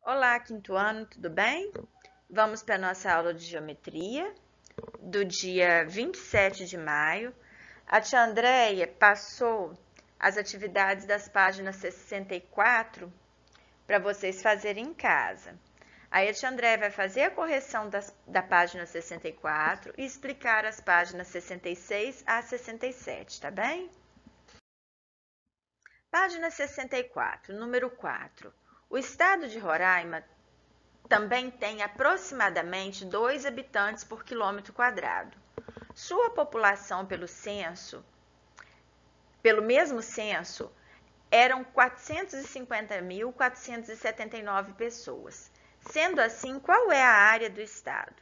Olá, quinto ano, tudo bem? Vamos para a nossa aula de geometria do dia 27 de maio. A tia Andréia passou as atividades das páginas 64 para vocês fazerem em casa. Aí a tia Andréia vai fazer a correção da página 64 e explicar as páginas 66 a 67, tá bem? Página 64, número 4. O estado de Roraima também tem aproximadamente 2 habitantes por quilômetro quadrado. Sua população pelo mesmo censo, eram 450.479 pessoas. Sendo assim, qual é a área do estado?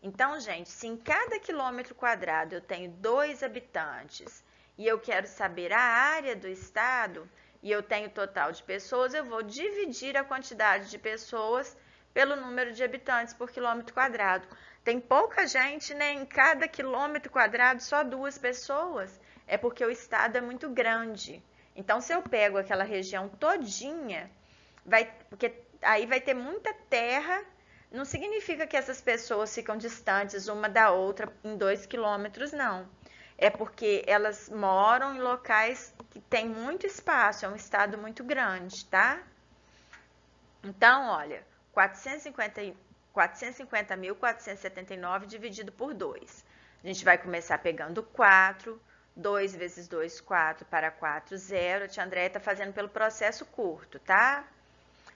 Então, gente, se em cada quilômetro quadrado eu tenho 2 habitantes e eu quero saber a área do estado e eu tenho total de pessoas, eu vou dividir a quantidade de pessoas pelo número de habitantes por quilômetro quadrado. Tem pouca gente, né? Em cada quilômetro quadrado, só 2 pessoas. É porque o estado é muito grande. Então, se eu pego aquela região todinha, porque aí vai ter muita terra. Não significa que essas pessoas ficam distantes uma da outra em 2 quilômetros, não. É porque elas moram em locais que tem muito espaço, é um estado muito grande, tá? Então, olha, 450.479 dividido por 2. A gente vai começar pegando 4, 2 vezes 2, 4 para 4, 0. A tia Andréia está fazendo pelo processo curto, tá?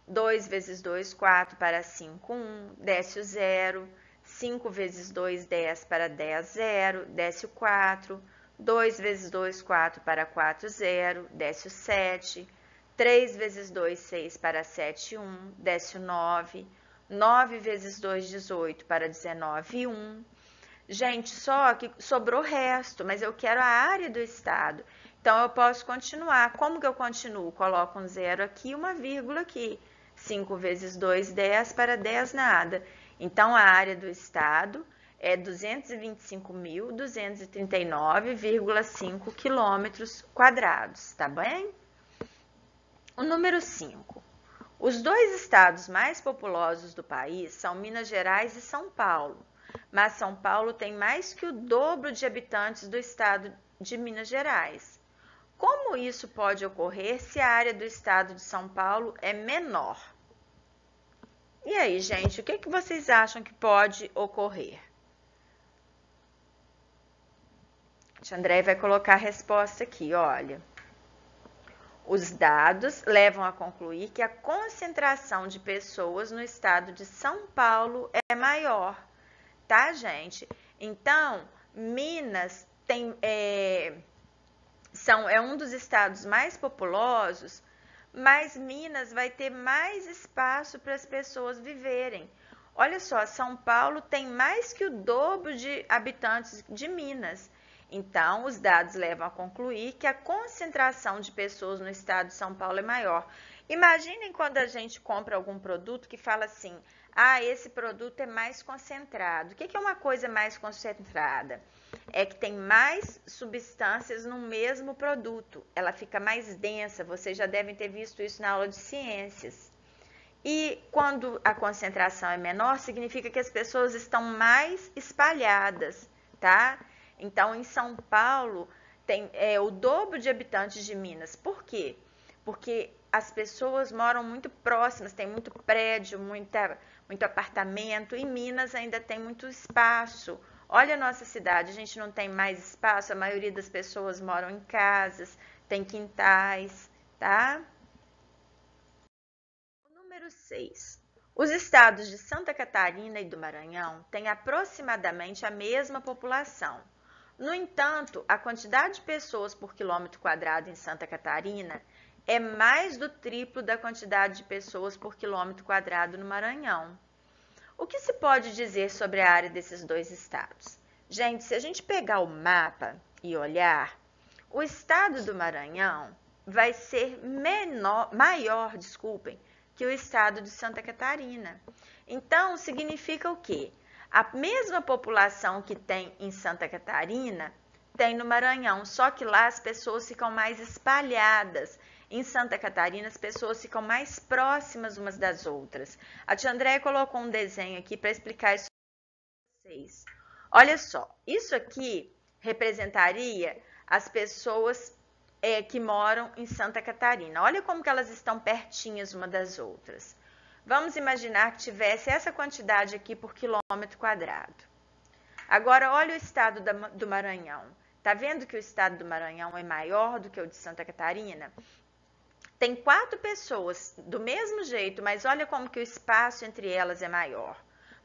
2 vezes 2, 4 para 5, 1, desce o 0. 5 vezes 2, 10 para 10, 0, desce o 4. 2 vezes 2, 4 para 4, 0, desce o 7. 3 vezes 2, 6 para 7, 1, desce o 9. 9 vezes 2, 18 para 19, 1. Gente, só que sobrou o resto, mas eu quero a área do estado. Então, eu posso continuar. Como que eu continuo? Coloco um zero aqui, uma vírgula aqui. 5 vezes 2, 10 para 10, nada. Então, a área do estado é 225.239,5 quilômetros quadrados, tá bem? O número 5. Os 2 estados mais populosos do país são Minas Gerais e São Paulo, mas São Paulo tem mais que o dobro de habitantes do estado de Minas Gerais. Como isso pode ocorrer se a área do estado de São Paulo é menor? E aí, gente, o que vocês acham que pode ocorrer? A André vai colocar a resposta aqui, olha. Os dados levam a concluir que a concentração de pessoas no estado de São Paulo é maior, tá, gente? Então, Minas é um dos estados mais populosos, mas Minas vai ter mais espaço para as pessoas viverem. Olha só, São Paulo tem mais que o dobro de habitantes de Minas. Então, os dados levam a concluir que a concentração de pessoas no estado de São Paulo é maior. Imaginem quando a gente compra algum produto que fala assim: ah, esse produto é mais concentrado. O que é uma coisa mais concentrada? É que tem mais substâncias no mesmo produto. Ela fica mais densa. Vocês já devem ter visto isso na aula de ciências. E quando a concentração é menor, significa que as pessoas estão mais espalhadas, tá? Então, em São Paulo, tem o dobro de habitantes de Minas. Por quê? Porque as pessoas moram muito próximas, tem muito prédio, muito apartamento, e Minas ainda tem muito espaço. Olha a nossa cidade, a gente não tem mais espaço, a maioria das pessoas moram em casas, tem quintais, tá? Número 6. Os estados de Santa Catarina e do Maranhão têm aproximadamente a mesma população. No entanto, a quantidade de pessoas por quilômetro quadrado em Santa Catarina é mais do triplo da quantidade de pessoas por quilômetro quadrado no Maranhão. O que se pode dizer sobre a área desses 2 estados? Gente, se a gente pegar o mapa e olhar, o estado do Maranhão vai ser maior, que o estado de Santa Catarina. Então, significa o quê? A mesma população que tem em Santa Catarina tem no Maranhão, só que lá as pessoas ficam mais espalhadas. Em Santa Catarina, as pessoas ficam mais próximas umas das outras. A tia Andréia colocou um desenho aqui para explicar isso para vocês. Olha só, isso aqui representaria as pessoas que moram em Santa Catarina. Olha como que elas estão pertinhas uma das outras. Vamos imaginar que tivesse essa quantidade aqui por quilômetro quadrado. Agora, olha o estado do Maranhão. Tá vendo que o estado do Maranhão é maior do que o de Santa Catarina? Tem 4 pessoas do mesmo jeito, mas olha como que o espaço entre elas é maior.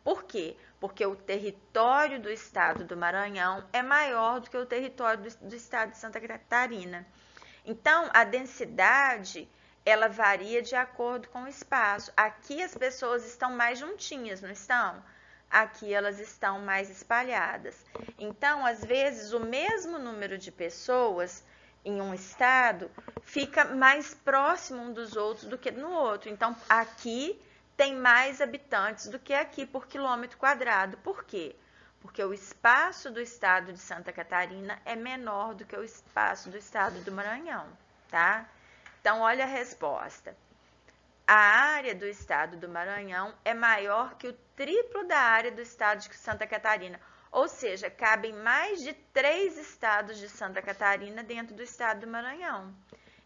Por quê? Porque o território do estado do Maranhão é maior do que o território do estado de Santa Catarina. Então, a densidade, ela varia de acordo com o espaço. Aqui as pessoas estão mais juntinhas, não estão? Aqui elas estão mais espalhadas. Então, às vezes, o mesmo número de pessoas em um estado fica mais próximo um dos outros do que no outro. Então, aqui tem mais habitantes do que aqui por quilômetro quadrado. Por quê? Porque o espaço do estado de Santa Catarina é menor do que o espaço do estado do Maranhão, tá? Então, olha a resposta. A área do estado do Maranhão é maior que o triplo da área do estado de Santa Catarina. Ou seja, cabem mais de 3 estados de Santa Catarina dentro do estado do Maranhão.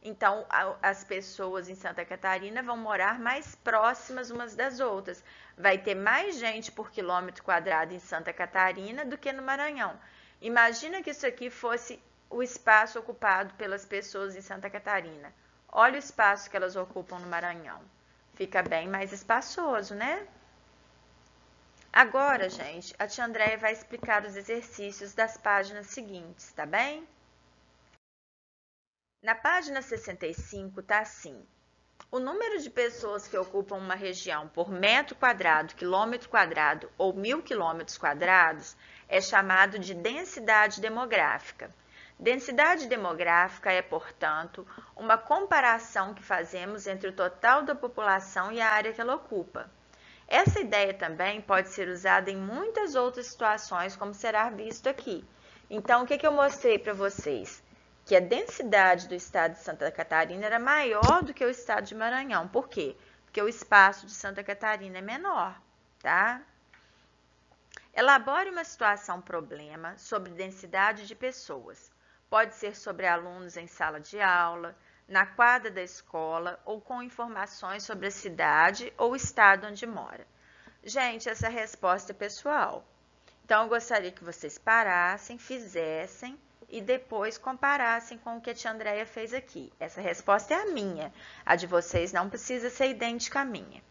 Então, as pessoas em Santa Catarina vão morar mais próximas umas das outras. Vai ter mais gente por quilômetro quadrado em Santa Catarina do que no Maranhão. Imagina que isso aqui fosse o espaço ocupado pelas pessoas em Santa Catarina. Olha o espaço que elas ocupam no Maranhão. Fica bem mais espaçoso, né? Agora, gente, a tia Andréia vai explicar os exercícios das páginas seguintes, tá bem? Na página 65 tá assim: o número de pessoas que ocupam uma região por metro quadrado, quilômetro quadrado ou 1000 quilômetros quadrados é chamado de densidade demográfica. Densidade demográfica é, portanto, uma comparação que fazemos entre o total da população e a área que ela ocupa. Essa ideia também pode ser usada em muitas outras situações, como será visto aqui. Então, o que eu mostrei para vocês? Que a densidade do estado de Santa Catarina era maior do que o estado de Maranhão. Por quê? Porque o espaço de Santa Catarina é menor, tá? Elabore uma situação problema sobre densidade de pessoas. Pode ser sobre alunos em sala de aula, na quadra da escola ou com informações sobre a cidade ou estado onde mora. Gente, essa resposta é pessoal. Então, eu gostaria que vocês parassem, fizessem e depois comparassem com o que a tia Andréia fez aqui. Essa resposta é a minha. A de vocês não precisa ser idêntica à minha.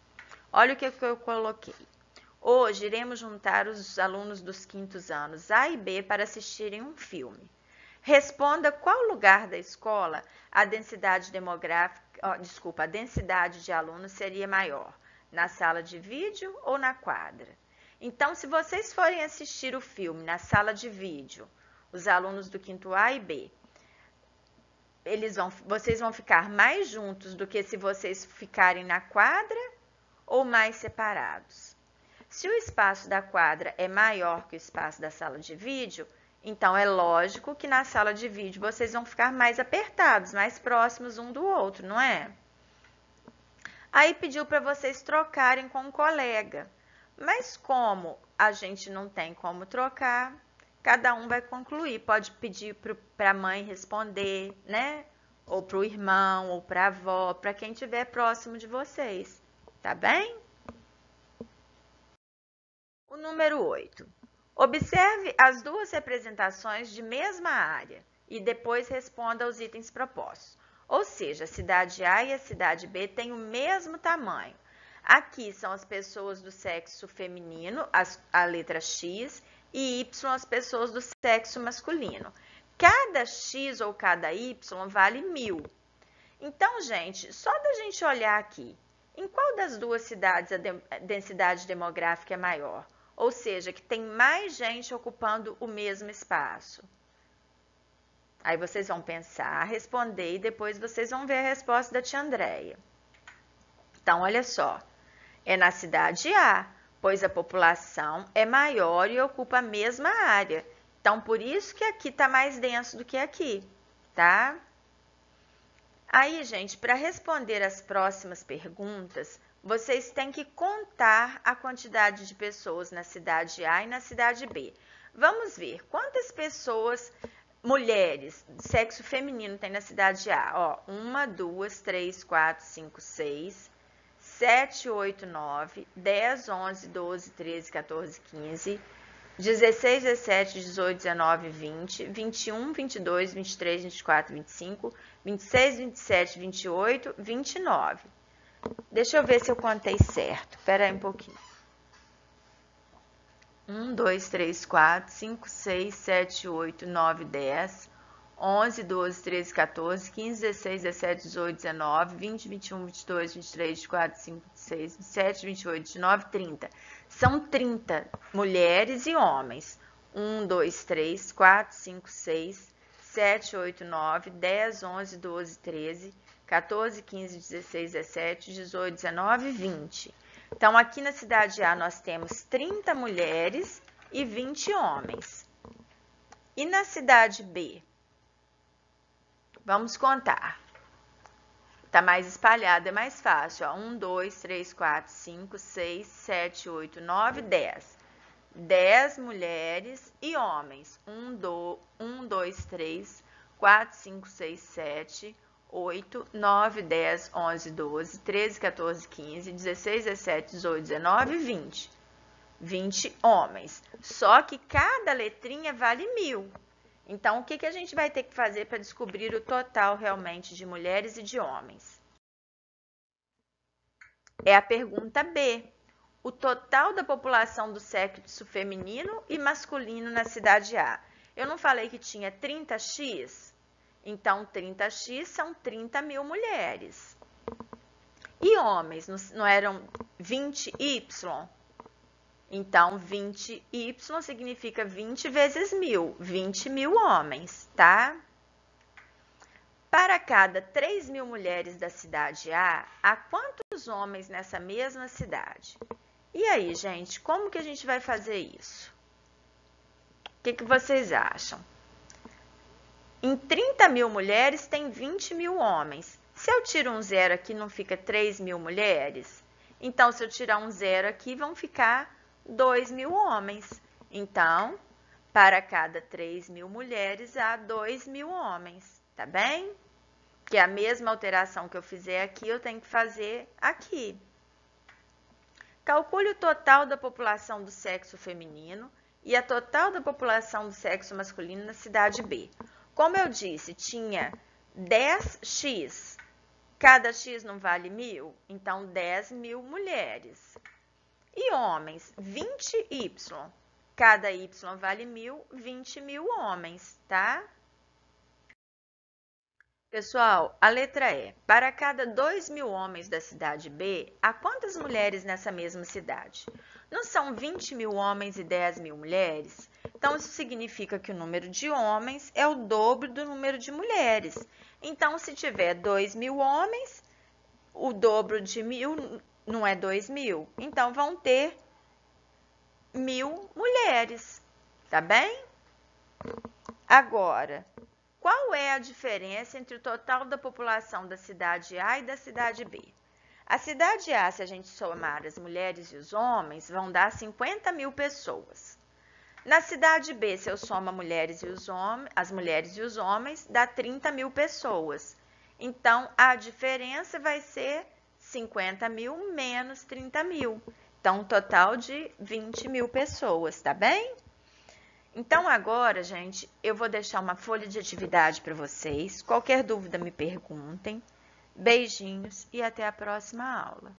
Olha o que eu coloquei. Hoje, iremos juntar os alunos dos quintos anos A e B para assistirem um filme. Responda qual lugar da escola a densidade a densidade de alunos seria maior, na sala de vídeo ou na quadra. Então, se vocês forem assistir o filme na sala de vídeo, os alunos do quinto A e B, vocês vão ficar mais juntos do que se vocês ficarem na quadra ou mais separados. Se o espaço da quadra é maior que o espaço da sala de vídeo, então é lógico que na sala de vídeo vocês vão ficar mais apertados, mais próximos um do outro, não é? Aí pediu para vocês trocarem com um colega. Mas como a gente não tem como trocar, cada um vai concluir. Pode pedir para a mãe responder, né? Ou para o irmão, ou para a avó, para quem estiver próximo de vocês. Tá bem? O número 8. Observe as duas representações de mesma área e depois responda aos itens propostos. Ou seja, a cidade A e a cidade B têm o mesmo tamanho. Aqui são as pessoas do sexo feminino, a letra X, e Y as pessoas do sexo masculino. Cada X ou cada Y vale 1000. Então, gente, só da gente olhar aqui, em qual das duas cidades a densidade demográfica é maior? Ou seja, que tem mais gente ocupando o mesmo espaço. Aí vocês vão pensar, responder e depois vocês vão ver a resposta da tia Andréia. Então, olha só, é na cidade A, pois a população é maior e ocupa a mesma área. Então, por isso que aqui está mais denso do que aqui, tá? Aí, gente, para responder as próximas perguntas, vocês têm que contar a quantidade de pessoas na cidade A e na cidade B. Vamos ver quantas pessoas, mulheres, sexo feminino tem na cidade A. Ó, 1, 2, 3, 4, 5, 6, 7, 8, 9, 10, 11, 12, 13, 14, 15, 16, 17, 18, 19, 20, 21, 22, 23, 24, 25, 26, 27, 28, 29. Deixa eu ver se eu contei certo. Espera aí um pouquinho. 1, 2, 3, 4, 5, 6, 7, 8, 9, 10, 11, 12, 13, 14, 15, 16, 17, 18, 19, 20, 21, 22, 23, 24, 25, 26, 27, 28, 29, 30. São 30 mulheres e homens. 1, 2, 3, 4, 5, 6, 7, 8, 9, 10, 11, 12, 13, 14, 15, 16, 17, 18, 19, 20. Então, aqui na cidade A, nós temos 30 mulheres e 20 homens. E na cidade B? Vamos contar. Está mais espalhado, é mais fácil. 1, 2, 3, 4, 5, 6, 7, 8, 9, 10. 10 mulheres e homens. 1, 2, 3, 4, 5, 6, 7, 8, 9, 10, 11, 12, 13, 14, 15, 16, 17, 18, 19, 20. 20 homens. Só que cada letrinha vale 1000. Então, o que a gente vai ter que fazer para descobrir o total realmente de mulheres e de homens? É a pergunta B. O total da população do sexo feminino e masculino na cidade A. Eu não falei que tinha 30x? Então, 30x são 30.000 mulheres. E homens, não eram 20y? Então, 20y significa 20 vezes 1000, 20.000 homens, tá? Para cada 3.000 mulheres da cidade A, há quantos homens nessa mesma cidade? E aí, gente, como que a gente vai fazer isso? O que vocês acham? Em 30.000 mulheres tem 20.000 homens. Se eu tiro um zero aqui, não fica 3.000 mulheres? Então, se eu tirar um zero aqui, vão ficar 2.000 homens. Então, para cada 3.000 mulheres, há 2.000 homens, tá bem? Que a mesma alteração que eu fizer aqui, eu tenho que fazer aqui. Calcule o total da população do sexo feminino e a total da população do sexo masculino na cidade B. Como eu disse, tinha 10x. Cada x não vale 1000? Então, 10.000 mulheres. E homens, 20y. Cada y vale 1000, 20.000 homens, tá? Pessoal, a letra E. Para cada 2.000 homens da cidade B, há quantas mulheres nessa mesma cidade? Não são 20.000 homens e 10.000 mulheres? Então, isso significa que o número de homens é o dobro do número de mulheres. Então, se tiver 2.000 homens, o dobro de 1000 não é 2.000. Então, vão ter 1.000 mulheres, tá bem? Agora, qual é a diferença entre o total da população da cidade A e da cidade B? A cidade A, se a gente somar as mulheres e os homens, vão dar 50.000 pessoas. Na cidade B, se eu somo as mulheres e os homens, dá 30.000 pessoas. Então, a diferença vai ser 50.000 menos 30.000. Então, um total de 20.000 pessoas, tá bem? Então, agora, gente, eu vou deixar uma folha de atividade para vocês. Qualquer dúvida, me perguntem. Beijinhos e até a próxima aula.